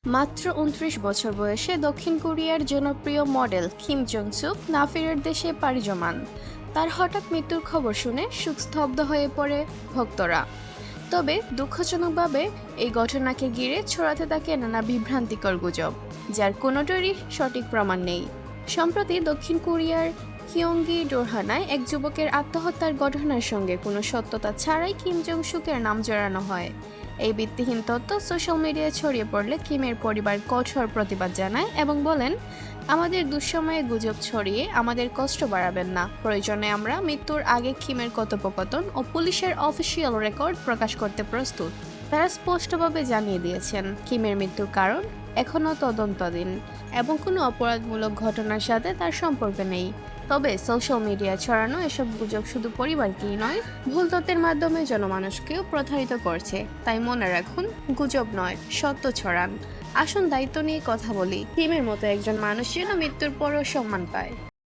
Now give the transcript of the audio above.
মাত্র ২৯ বছর বয়সে দক্ষিণ কোরিয়ার জনপ্রিয় মডেল কিম জং সুক না ফেরার দেশে পাড়ি জমান। তার হঠাৎ মৃত্যুর খবর শুনে শোকস্তব্ধ হয়ে পড়ে ভক্তরা। তবে দুঃখজনকভাবে এই ঘটনাকে ঘিরে ছড়াতে থাকে নানা বিভ্রান্তিকর গুজব, যার কোনোটারই সঠিক প্রমাণ নেই। সম্প্রতি দক্ষিণ কোরিয়ার কিয়ংগি ডোরহানায় এক যুবকের আত্মহত্যার ঘটনার সঙ্গে কোনো সত্যতা ছাড়াই কিম জং সুকের নাম জড়ানো হয়। এই ভিত্তিহীন তথ্য সোশ্যাল মিডিয়ায় ছড়িয়ে পড়লে কিমের পরিবার কঠোর প্রতিবাদ জানায় এবং বলেন, আমাদের দুঃসময়ে গুজব ছড়িয়ে আমাদের কষ্ট বাড়াবেন না। প্রয়োজনে আমরা মৃত্যুর আগে কিমের কথোপকথন ও পুলিশের অফিসিয়াল রেকর্ড প্রকাশ করতে প্রস্তুত। তারা স্পষ্টভাবে জানিয়ে দিয়েছেন, কিমের মৃত্যুর কারণ এখনও তদন্তাধীন এবং কোনো অপরাধমূলক ঘটনার সাথে তার সম্পর্ক নেই। তবে সোশ্যাল মিডিয়ায় ছড়ানো এসব গুজব শুধু পরিবারকেই নয়, ভুল তথ্যের মাধ্যমে জনমানুষকেও প্রতারিত করছে। তাই মনে রাখুন, গুজব নয়, সত্য ছড়ান। আসুন দায়িত্ব নিয়ে কথা বলি, কিমের মতো একজন মানুষ যেন মৃত্যুর পরও সম্মান পায়।